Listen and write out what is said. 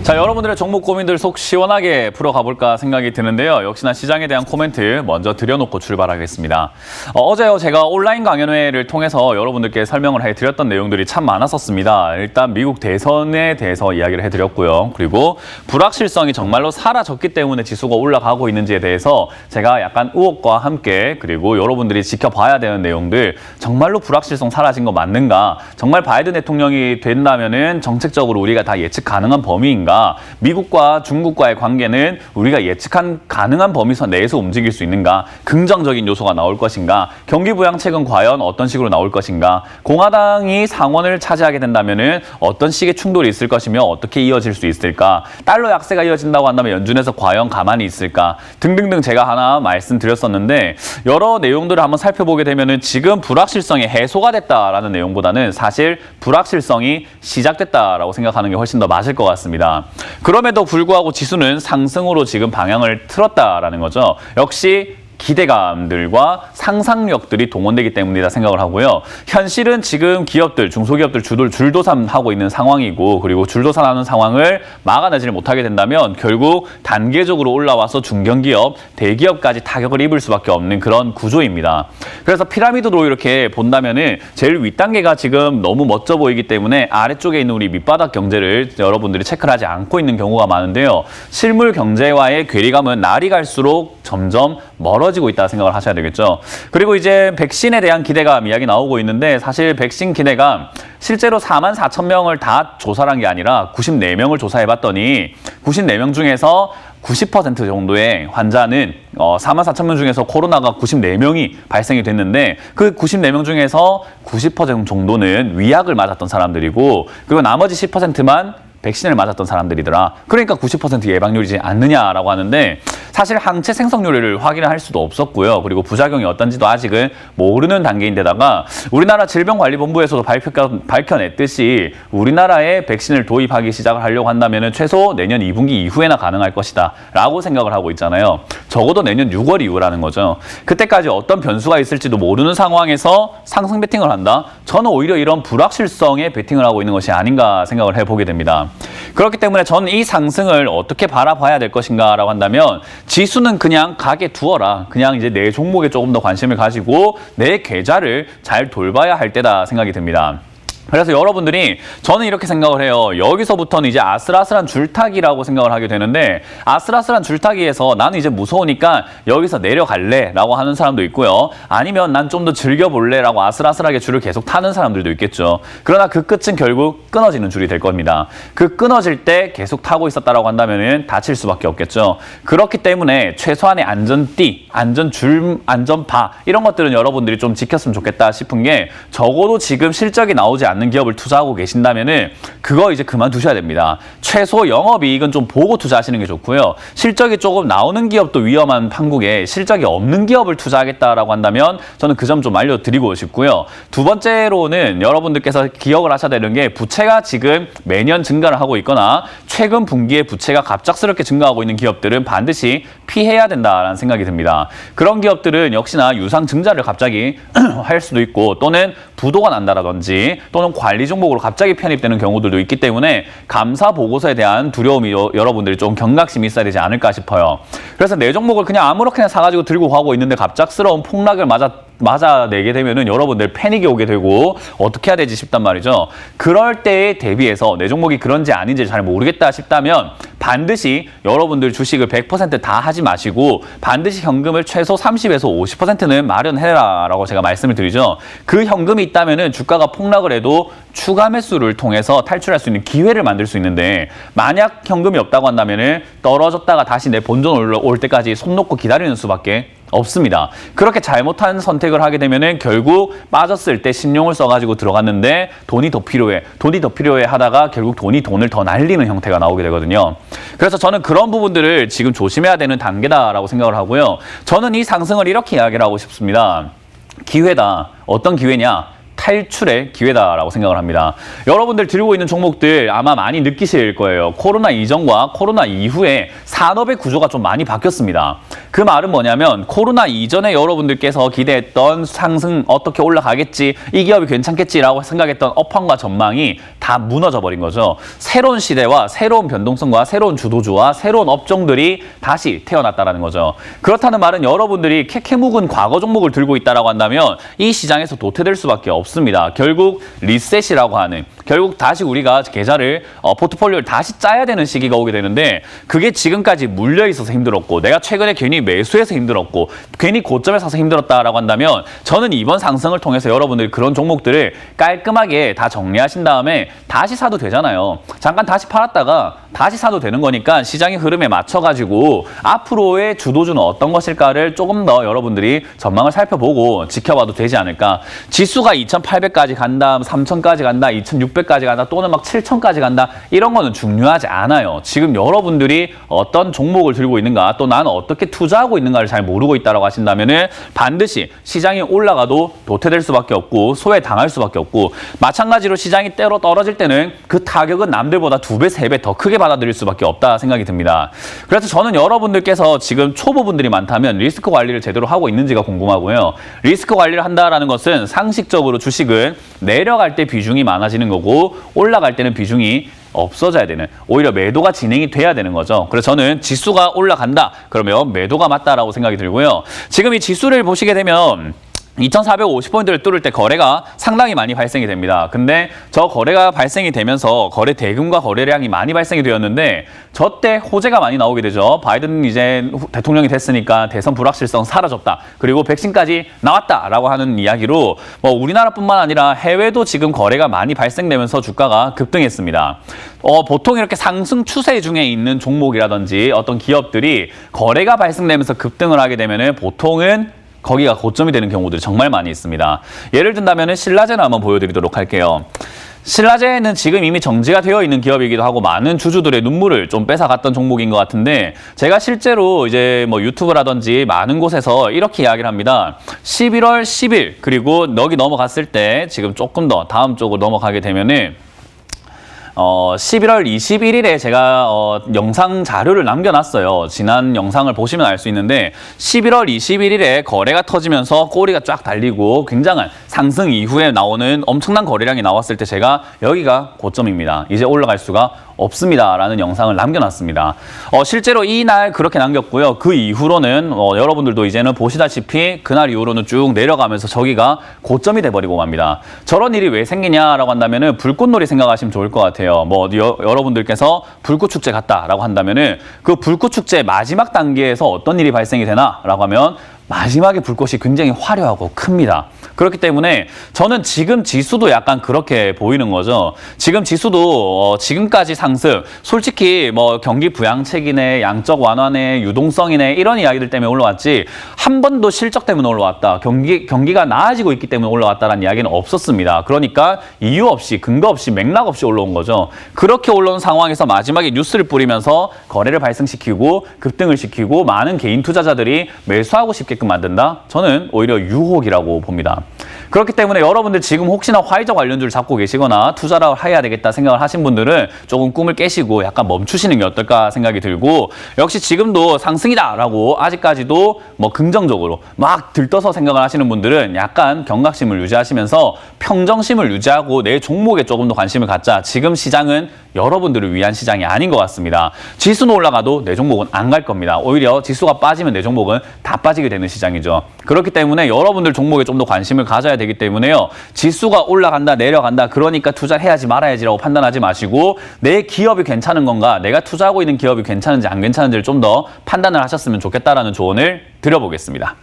자, 여러분들의 종목 고민들 속 시원하게 풀어가볼까 생각이 드는데요. 역시나 시장에 대한 코멘트 먼저 드려놓고 출발하겠습니다. 어제요, 제가 온라인 강연회를 통해서 여러분들께 설명을 해드렸던 내용들이 참 많았었습니다. 일단 미국 대선에 대해서 이야기를 해드렸고요. 그리고 불확실성이 정말로 사라졌기 때문에 지수가 올라가고 있는지에 대해서 제가 약간 의혹과 함께, 그리고 여러분들이 지켜봐야 되는 내용들, 정말로 불확실성 사라진 거 맞는가? 정말 바이든 대통령이 된다면은 정책적으로 우리가 다 예측 가능한 범위인가? 미국과 중국과의 관계는 우리가 예측한 가능한 범위선 내에서 움직일 수 있는가? 긍정적인 요소가 나올 것인가? 경기 부양책은 과연 어떤 식으로 나올 것인가? 공화당이 상원을 차지하게 된다면은 어떤 식의 충돌이 있을 것이며 어떻게 이어질 수 있을까? 달러 약세가 이어진다고 한다면 연준에서 과연 가만히 있을까? 등등등 제가 하나 말씀드렸었는데, 여러 내용들을 한번 살펴보게 되면은 지금 불확실성이 해소가 됐다라는 내용보다는 사실 불확실성이 시작됐다라고 생각하는 게 훨씬 더 맞을 것 같습니다. 그럼에도 불구하고 지수는 상승으로 지금 방향을 틀었다라는 거죠. 역시 기대감들과 상상력들이 동원되기 때문이다 생각을 하고요. 현실은 지금 기업들, 중소기업들 줄도산하고 있는 상황이고, 그리고 줄도산하는 상황을 막아내지를 못하게 된다면 결국 단계적으로 올라와서 중견기업, 대기업까지 타격을 입을 수밖에 없는 그런 구조입니다. 그래서 피라미드로 이렇게 본다면은 제일 윗단계가 지금 너무 멋져 보이기 때문에 아래쪽에 있는 우리 밑바닥 경제를 여러분들이 체크를 하지 않고 있는 경우가 많은데요. 실물 경제와의 괴리감은 날이 갈수록 점점 멀어지고 있다 생각을 하셔야 되겠죠. 그리고 이제 백신에 대한 기대감 이야기 나오고 있는데, 사실 백신 기대감 실제로 44,000명을 다 조사를 한 게 아니라 94명을 조사해봤더니 94명 중에서 90% 정도의 환자는 44,000명 중에서 코로나가 94명이 발생이 됐는데, 그 94명 중에서 90% 정도는 위약을 맞았던 사람들이고, 그리고 나머지 10%만 백신을 맞았던 사람들이더라. 그러니까 90% 예방률이지 않느냐라고 하는데, 사실 항체 생성률을 확인할 수도 없었고요. 그리고 부작용이 어떤지도 아직은 모르는 단계인데다가 우리나라 질병관리본부에서도 밝혀냈듯이 우리나라에 백신을 도입하기 시작을 하려고 한다면 최소 내년 2분기 이후에나 가능할 것이다 라고 생각을 하고 있잖아요. 적어도 내년 6월 이후라는 거죠. 그때까지 어떤 변수가 있을지도 모르는 상황에서 상승 베팅을 한다? 저는 오히려 이런 불확실성에 베팅을 하고 있는 것이 아닌가 생각을 해보게 됩니다. 그렇기 때문에 저는 이 상승을 어떻게 바라봐야 될 것인가 라고 한다면, 지수는 그냥 가게 두어라. 그냥 이제 내 종목에 조금 더 관심을 가지고 내 계좌를 잘 돌봐야 할 때다 생각이 듭니다. 그래서 여러분들이, 저는 이렇게 생각을 해요. 여기서부터는 이제 아슬아슬한 줄타기라고 생각을 하게 되는데, 아슬아슬한 줄타기에서 나는 이제 무서우니까 여기서 내려갈래 라고 하는 사람도 있고요. 아니면 난 좀 더 즐겨볼래 라고 아슬아슬하게 줄을 계속 타는 사람들도 있겠죠. 그러나 그 끝은 결국 끊어지는 줄이 될 겁니다. 그 끊어질 때 계속 타고 있었다라고 한다면 다칠 수밖에 없겠죠. 그렇기 때문에 최소한의 안전띠, 안전줄, 안전바 이런 것들은 여러분들이 좀 지켰으면 좋겠다 싶은 게, 적어도 지금 실적이 나오지 않는 기업을 투자하고 계신다면은 그거 이제 그만두셔야 됩니다. 최소 영업이익은 좀 보고 투자하시는 게 좋고요. 실적이 조금 나오는 기업도 위험한 판국에 실적이 없는 기업을 투자하겠다라고 한다면 저는 그 점 좀 알려드리고 싶고요. 두 번째로는 여러분들께서 기억을 하셔야 되는 게, 부채가 지금 매년 증가를 하고 있거나 최근 분기에 부채가 갑작스럽게 증가하고 있는 기업들은 반드시 피해야 된다라는 생각이 듭니다. 그런 기업들은 역시나 유상증자를 갑자기 할 수도 있고, 또는 부도가 난다라든지, 또는 관리 종목으로 갑자기 편입되는 경우들도 있기 때문에 감사 보고서에 대한 두려움이 여러분들이 좀 경각심이 있어야 되지 않을까 싶어요. 그래서 내 종목을 그냥 아무렇게나 사가지고 들고 가고 있는데 갑작스러운 폭락을 맞아내게 되면은 여러분들 패닉이 오게 되고 어떻게 해야 되지 싶단 말이죠. 그럴 때에 대비해서 내 종목이 그런지 아닌지 잘 모르겠다 싶다면 반드시 여러분들 주식을 100% 다 하지 마시고 반드시 현금을 최소 30에서 50%는 마련해라라고 제가 말씀을 드리죠. 그 현금이 있다면은 주가가 폭락을 해도 추가 매수를 통해서 탈출할 수 있는 기회를 만들 수 있는데, 만약 현금이 없다고 한다면은 떨어졌다가 다시 내 본전 올 때까지 손 놓고 기다리는 수밖에 없습니다. 그렇게 잘못한 선택을 하게 되면은 결국 빠졌을 때 신용을 써가지고 들어갔는데 돈이 더 필요해 하다가 결국 돈을 더 날리는 형태가 나오게 되거든요. 그래서 저는 그런 부분들을 지금 조심해야 되는 단계다라고 생각을 하고요. 저는 이 상승을 이렇게 이야기를 하고 싶습니다. 기회다. 어떤 기회냐? 탈출의 기회다라고 생각을 합니다. 여러분들 들고 있는 종목들 아마 많이 느끼실 거예요. 코로나 이전과 코로나 이후에 산업의 구조가 좀 많이 바뀌었습니다. 그 말은 뭐냐면 코로나 이전에 여러분들께서 기대했던 상승 어떻게 올라가겠지, 이 기업이 괜찮겠지라고 생각했던 업황과 전망이 다 무너져 버린 거죠. 새로운 시대와 새로운 변동성과 새로운 주도주와 새로운 업종들이 다시 태어났다라는 거죠. 그렇다는 말은 여러분들이 캐캐묵은 과거 종목을 들고 있다라고 한다면 이 시장에서 도태될 수밖에 없습니다. 결국 리셋이라고 하는, 결국 다시 우리가 계좌를 포트폴리오를 다시 짜야 되는 시기가 오게 되는데, 그게 지금까지 물려 있어서 힘들었고 내가 최근에 괜히 매수해서 힘들었고 괜히 고점에 사서 힘들었다라고 한다면, 저는 이번 상승을 통해서 여러분들이 그런 종목들을 깔끔하게 다 정리하신 다음에 다시 사도 되잖아요. 잠깐 다시 팔았다가 다시 사도 되는 거니까 시장의 흐름에 맞춰가지고 앞으로의 주도주는 어떤 것일까를 조금 더 여러분들이 전망을 살펴보고 지켜봐도 되지 않을까. 지수가 2,800까지 간다, 3,000까지 간다, 2,600까지 간다, 또는 막 7,000까지 간다, 이런 거는 중요하지 않아요. 지금 여러분들이 어떤 종목을 들고 있는가, 또 나는 어떻게 투자하고 있는가를 잘 모르고 있다고 하신다면은 반드시 시장이 올라가도 도태될 수밖에 없고 소외당할 수밖에 없고, 마찬가지로 시장이 때로 떨어질 때는 그 타격은 남들보다 2배, 3배 더 크게 받아들일 수밖에 없다 생각이 듭니다. 그래서 저는 여러분들께서 지금 초보분들이 많다면 리스크 관리를 제대로 하고 있는지가 궁금하고요. 리스크 관리를 한다라는 것은 상식적으로 주식은 내려갈 때 비중이 많아지는 거고 올라갈 때는 비중이 없어져야 되는, 오히려 매도가 진행이 돼야 되는 거죠. 그래서 저는 지수가 올라간다 그러면 매도가 맞다라고 생각이 들고요. 지금 이 지수를 보시게 되면 2,450포인트를 뚫을 때 거래가 상당히 많이 발생이 됩니다. 근데 저 거래가 발생이 되면서 거래 대금과 거래량이 많이 발생이 되었는데, 저 때 호재가 많이 나오게 되죠. 바이든 이제 대통령이 됐으니까 대선 불확실성 사라졌다, 그리고 백신까지 나왔다라고 하는 이야기로 뭐 우리나라뿐만 아니라 해외도 지금 거래가 많이 발생되면서 주가가 급등했습니다. 보통 이렇게 상승 추세 중에 있는 종목이라든지 어떤 기업들이 거래가 발생되면서 급등을 하게 되면은 보통은 거기가 고점이 되는 경우들이 정말 많이 있습니다. 예를 든다면 신라제를 한번 보여드리도록 할게요. 신라제는 지금 이미 정지가 되어 있는 기업이기도 하고 많은 주주들의 눈물을 좀 뺏어갔던 종목인 것 같은데, 제가 실제로 이제 뭐 유튜브라든지 많은 곳에서 이렇게 이야기를 합니다. 11월 10일 그리고 여기 넘어갔을 때 지금 조금 더 다음 쪽으로 넘어가게 되면은 11월 21일에 제가 영상 자료를 남겨놨어요. 지난 영상을 보시면 알 수 있는데 11월 21일에 거래가 터지면서 꼬리가 쫙 달리고 굉장한 상승 이후에 나오는 엄청난 거래량이 나왔을 때 제가 여기가 고점입니다, 이제 올라갈 수가 없습니다 라는 영상을 남겨놨습니다. 실제로 이날 그렇게 남겼고요. 그 이후로는 여러분들도 이제는 보시다시피 그날 이후로는 쭉 내려가면서 저기가 고점이 돼버리고 맙니다. 저런 일이 왜 생기냐라고 한다면은 불꽃놀이 생각하시면 좋을 것 같아요. 뭐 여러분들께서 불꽃축제 갔다라고 한다면은 그 불꽃축제 마지막 단계에서 어떤 일이 발생이 되나라고 하면 마지막에 불꽃이 굉장히 화려하고 큽니다. 그렇기 때문에 저는 지금 지수도 약간 그렇게 보이는 거죠. 지금 지수도 지금까지 상승, 솔직히 뭐 경기 부양책이네, 양적 완화네, 유동성이네 이런 이야기들 때문에 올라왔지 한 번도 실적 때문에 올라왔다, 경기가 나아지고 있기 때문에 올라왔다라는 이야기는 없었습니다. 그러니까 이유 없이, 근거 없이, 맥락 없이 올라온 거죠. 그렇게 올라온 상황에서 마지막에 뉴스를 뿌리면서 거래를 발생시키고 급등을 시키고 많은 개인 투자자들이 매수하고 싶게끔 만든다? 저는 오히려 유혹이라고 봅니다. 그렇기 때문에 여러분들 지금 혹시나 화이자 관련주를 잡고 계시거나 투자를 해야 되겠다 생각을 하신 분들은 조금 꿈을 깨시고 약간 멈추시는 게 어떨까 생각이 들고, 역시 지금도 상승이다라고 아직까지도 뭐 긍정적으로 막 들떠서 생각을 하시는 분들은 약간 경각심을 유지하시면서 평정심을 유지하고 내 종목에 조금 더 관심을 갖자. 지금 시장은 여러분들을 위한 시장이 아닌 것 같습니다. 지수는 올라가도 내 종목은 안 갈 겁니다. 오히려 지수가 빠지면 내 종목은 다 빠지게 되는 시장이죠. 그렇기 때문에 여러분들 종목에 좀 더 관심을 가져야 되기 때문에요. 지수가 올라간다, 내려간다, 그러니까 투자해야지 말아야지라고 판단하지 마시고 내 기업이 괜찮은 건가, 내가 투자하고 있는 기업이 괜찮은지 안 괜찮은지를 좀 더 판단을 하셨으면 좋겠다라는 조언을 드려보겠습니다.